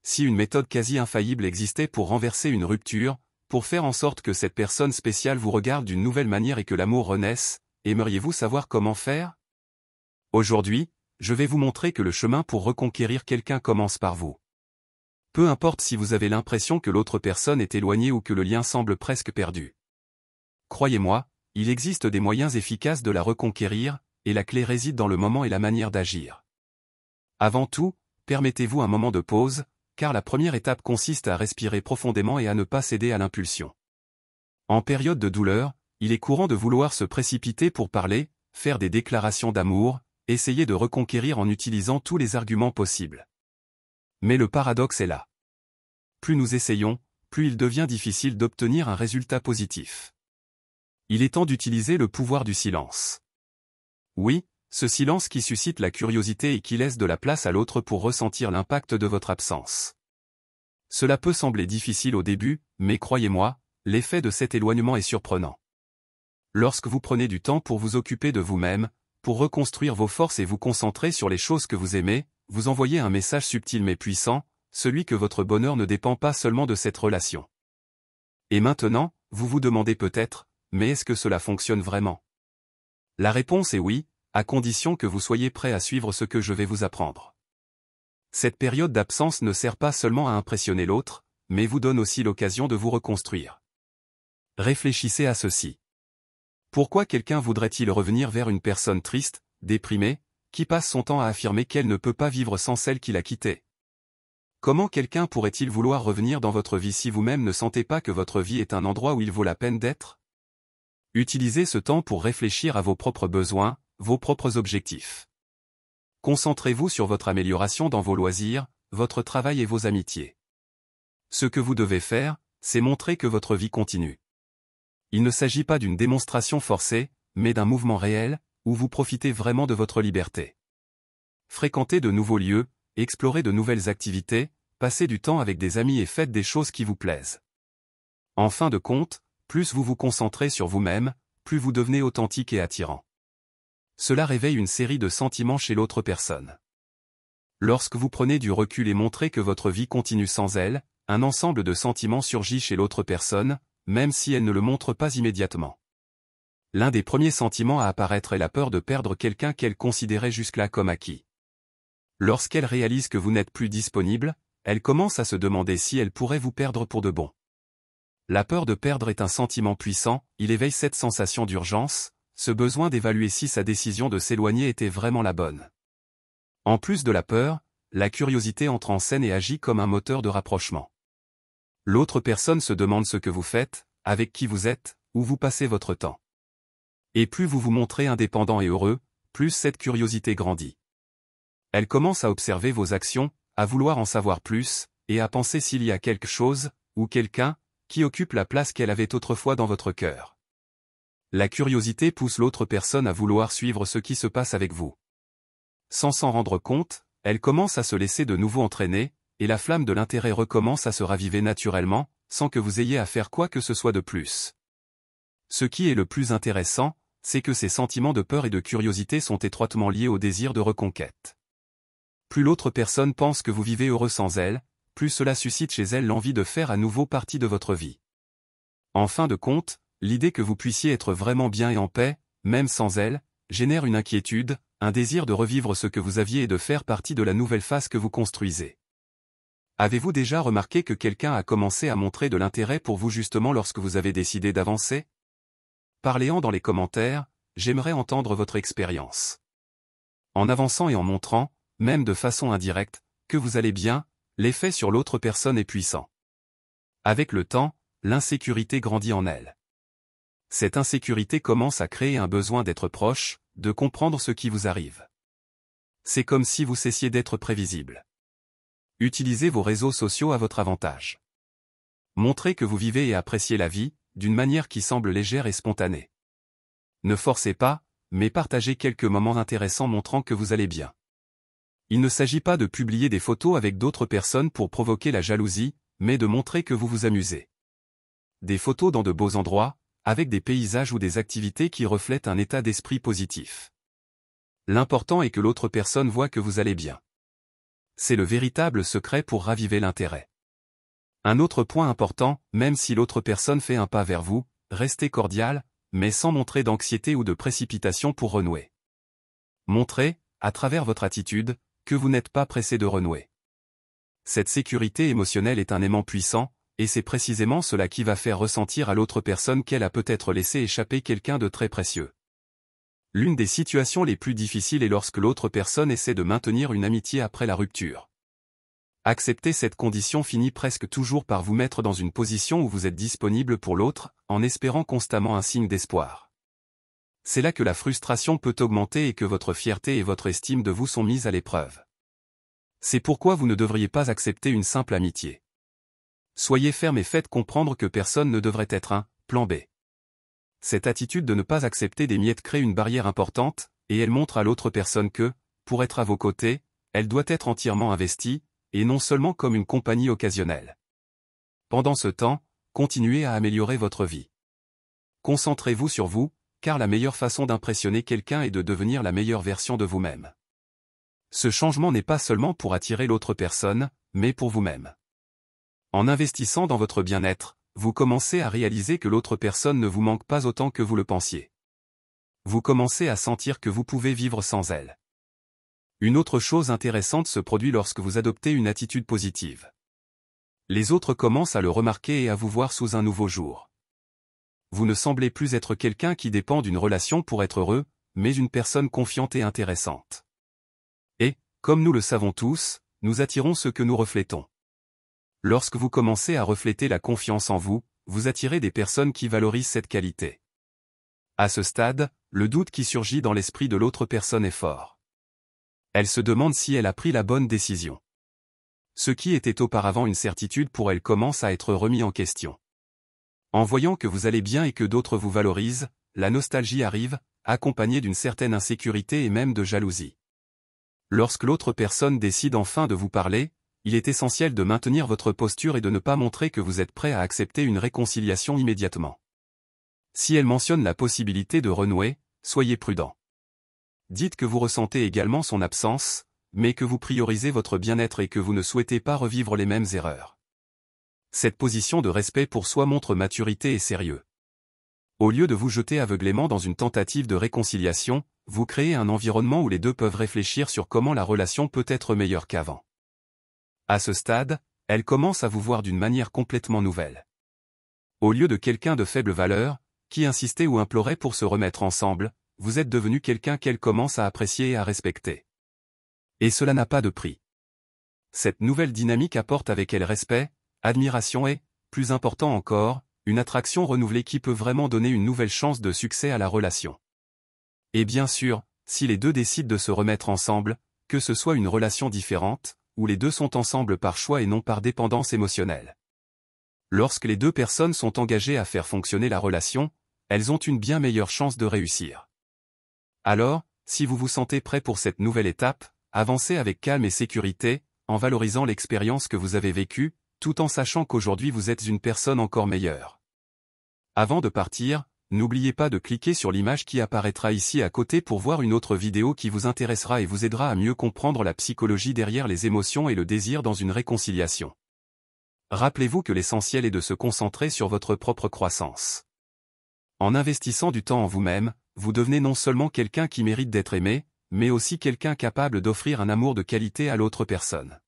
si une méthode quasi infaillible existait pour renverser une rupture, pour faire en sorte que cette personne spéciale vous regarde d'une nouvelle manière et que l'amour renaisse, aimeriez-vous savoir comment faire? Aujourd'hui, je vais vous montrer que le chemin pour reconquérir quelqu'un commence par vous. Peu importe si vous avez l'impression que l'autre personne est éloignée ou que le lien semble presque perdu. Croyez-moi, il existe des moyens efficaces de la reconquérir, et la clé réside dans le moment et la manière d'agir. Avant tout, permettez-vous un moment de pause, car la première étape consiste à respirer profondément et à ne pas céder à l'impulsion. En période de douleur, il est courant de vouloir se précipiter pour parler, faire des déclarations d'amour, essayer de reconquérir en utilisant tous les arguments possibles. Mais le paradoxe est là. Plus nous essayons, plus il devient difficile d'obtenir un résultat positif. Il est temps d'utiliser le pouvoir du silence. Oui, ce silence qui suscite la curiosité et qui laisse de la place à l'autre pour ressentir l'impact de votre absence. Cela peut sembler difficile au début, mais croyez-moi, l'effet de cet éloignement est surprenant. Lorsque vous prenez du temps pour vous occuper de vous-même, pour reconstruire vos forces et vous concentrer sur les choses que vous aimez, vous envoyez un message subtil mais puissant, celui que votre bonheur ne dépend pas seulement de cette relation. Et maintenant, vous vous demandez peut-être, mais est-ce que cela fonctionne vraiment? La réponse est oui, à condition que vous soyez prêt à suivre ce que je vais vous apprendre. Cette période d'absence ne sert pas seulement à impressionner l'autre, mais vous donne aussi l'occasion de vous reconstruire. Réfléchissez à ceci. Pourquoi quelqu'un voudrait-il revenir vers une personne triste, déprimée, qui passe son temps à affirmer qu'elle ne peut pas vivre sans celle qui l'a quittée? Comment quelqu'un pourrait-il vouloir revenir dans votre vie si vous-même ne sentez pas que votre vie est un endroit où il vaut la peine d'être? Utilisez ce temps pour réfléchir à vos propres besoins, vos propres objectifs. Concentrez-vous sur votre amélioration dans vos loisirs, votre travail et vos amitiés. Ce que vous devez faire, c'est montrer que votre vie continue. Il ne s'agit pas d'une démonstration forcée, mais d'un mouvement réel, où vous profitez vraiment de votre liberté. Fréquentez de nouveaux lieux, explorez de nouvelles activités, passez du temps avec des amis et faites des choses qui vous plaisent. En fin de compte, plus vous vous concentrez sur vous-même, plus vous devenez authentique et attirant. Cela réveille une série de sentiments chez l'autre personne. Lorsque vous prenez du recul et montrez que votre vie continue sans elle, un ensemble de sentiments surgit chez l'autre personne, même si elle ne le montre pas immédiatement. L'un des premiers sentiments à apparaître est la peur de perdre quelqu'un qu'elle considérait jusque-là comme acquis. Lorsqu'elle réalise que vous n'êtes plus disponible, elle commence à se demander si elle pourrait vous perdre pour de bon. La peur de perdre est un sentiment puissant, il éveille cette sensation d'urgence, ce besoin d'évaluer si sa décision de s'éloigner était vraiment la bonne. En plus de la peur, la curiosité entre en scène et agit comme un moteur de rapprochement. L'autre personne se demande ce que vous faites, avec qui vous êtes, où vous passez votre temps. Et plus vous vous montrez indépendant et heureux, plus cette curiosité grandit. Elle commence à observer vos actions, à vouloir en savoir plus, et à penser s'il y a quelque chose, ou quelqu'un, qui occupe la place qu'elle avait autrefois dans votre cœur. La curiosité pousse l'autre personne à vouloir suivre ce qui se passe avec vous. Sans s'en rendre compte, elle commence à se laisser de nouveau entraîner, et la flamme de l'intérêt recommence à se raviver naturellement, sans que vous ayez à faire quoi que ce soit de plus. Ce qui est le plus intéressant, c'est que ces sentiments de peur et de curiosité sont étroitement liés au désir de reconquête. Plus l'autre personne pense que vous vivez heureux sans elle, plus cela suscite chez elle l'envie de faire à nouveau partie de votre vie. En fin de compte, l'idée que vous puissiez être vraiment bien et en paix, même sans elle, génère une inquiétude, un désir de revivre ce que vous aviez et de faire partie de la nouvelle phase que vous construisez. Avez-vous déjà remarqué que quelqu'un a commencé à montrer de l'intérêt pour vous justement lorsque vous avez décidé d'avancer? Parlez-en dans les commentaires, j'aimerais entendre votre expérience. En avançant et en montrant, même de façon indirecte, que vous allez bien, l'effet sur l'autre personne est puissant. Avec le temps, l'insécurité grandit en elle. Cette insécurité commence à créer un besoin d'être proche, de comprendre ce qui vous arrive. C'est comme si vous cessiez d'être prévisible. Utilisez vos réseaux sociaux à votre avantage. Montrez que vous vivez et appréciez la vie, d'une manière qui semble légère et spontanée. Ne forcez pas, mais partagez quelques moments intéressants montrant que vous allez bien. Il ne s'agit pas de publier des photos avec d'autres personnes pour provoquer la jalousie, mais de montrer que vous vous amusez. Des photos dans de beaux endroits, avec des paysages ou des activités qui reflètent un état d'esprit positif. L'important est que l'autre personne voit que vous allez bien. C'est le véritable secret pour raviver l'intérêt. Un autre point important, même si l'autre personne fait un pas vers vous, restez cordial, mais sans montrer d'anxiété ou de précipitation pour renouer. Montrez, à travers votre attitude, que vous n'êtes pas pressé de renouer. Cette sécurité émotionnelle est un aimant puissant, et c'est précisément cela qui va faire ressentir à l'autre personne qu'elle a peut-être laissé échapper quelqu'un de très précieux. L'une des situations les plus difficiles est lorsque l'autre personne essaie de maintenir une amitié après la rupture. Accepter cette condition finit presque toujours par vous mettre dans une position où vous êtes disponible pour l'autre, en espérant constamment un signe d'espoir. C'est là que la frustration peut augmenter et que votre fierté et votre estime de vous sont mises à l'épreuve. C'est pourquoi vous ne devriez pas accepter une simple amitié. Soyez ferme et faites comprendre que personne ne devrait être un plan B. Cette attitude de ne pas accepter des miettes crée une barrière importante, et elle montre à l'autre personne que, pour être à vos côtés, elle doit être entièrement investie, et non seulement comme une compagnie occasionnelle. Pendant ce temps, continuez à améliorer votre vie. Concentrez-vous sur vous, car la meilleure façon d'impressionner quelqu'un est de devenir la meilleure version de vous-même. Ce changement n'est pas seulement pour attirer l'autre personne, mais pour vous-même. En investissant dans votre bien-être, vous commencez à réaliser que l'autre personne ne vous manque pas autant que vous le pensiez. Vous commencez à sentir que vous pouvez vivre sans elle. Une autre chose intéressante se produit lorsque vous adoptez une attitude positive. Les autres commencent à le remarquer et à vous voir sous un nouveau jour. Vous ne semblez plus être quelqu'un qui dépend d'une relation pour être heureux, mais une personne confiante et intéressante. Et, comme nous le savons tous, nous attirons ce que nous reflétons. Lorsque vous commencez à refléter la confiance en vous, vous attirez des personnes qui valorisent cette qualité. À ce stade, le doute qui surgit dans l'esprit de l'autre personne est fort. Elle se demande si elle a pris la bonne décision. Ce qui était auparavant une certitude pour elle commence à être remis en question. En voyant que vous allez bien et que d'autres vous valorisent, la nostalgie arrive, accompagnée d'une certaine insécurité et même de jalousie. Lorsque l'autre personne décide enfin de vous parler, il est essentiel de maintenir votre posture et de ne pas montrer que vous êtes prêt à accepter une réconciliation immédiatement. Si elle mentionne la possibilité de renouer, soyez prudent. Dites que vous ressentez également son absence, mais que vous priorisez votre bien-être et que vous ne souhaitez pas revivre les mêmes erreurs. Cette position de respect pour soi montre maturité et sérieux. Au lieu de vous jeter aveuglément dans une tentative de réconciliation, vous créez un environnement où les deux peuvent réfléchir sur comment la relation peut être meilleure qu'avant. À ce stade, elle commence à vous voir d'une manière complètement nouvelle. Au lieu de quelqu'un de faible valeur, qui insistait ou implorait pour se remettre ensemble, vous êtes devenu quelqu'un qu'elle commence à apprécier et à respecter. Et cela n'a pas de prix. Cette nouvelle dynamique apporte avec elle respect, admiration et, plus important encore, une attraction renouvelée qui peut vraiment donner une nouvelle chance de succès à la relation. Et bien sûr, si les deux décident de se remettre ensemble, que ce soit une relation différente, où les deux sont ensemble par choix et non par dépendance émotionnelle. Lorsque les deux personnes sont engagées à faire fonctionner la relation, elles ont une bien meilleure chance de réussir. Alors, si vous vous sentez prêt pour cette nouvelle étape, avancez avec calme et sécurité, en valorisant l'expérience que vous avez vécue, tout en sachant qu'aujourd'hui vous êtes une personne encore meilleure. Avant de partir, n'oubliez pas de cliquer sur l'image qui apparaîtra ici à côté pour voir une autre vidéo qui vous intéressera et vous aidera à mieux comprendre la psychologie derrière les émotions et le désir dans une réconciliation. Rappelez-vous que l'essentiel est de se concentrer sur votre propre croissance. En investissant du temps en vous-même, vous devenez non seulement quelqu'un qui mérite d'être aimé, mais aussi quelqu'un capable d'offrir un amour de qualité à l'autre personne.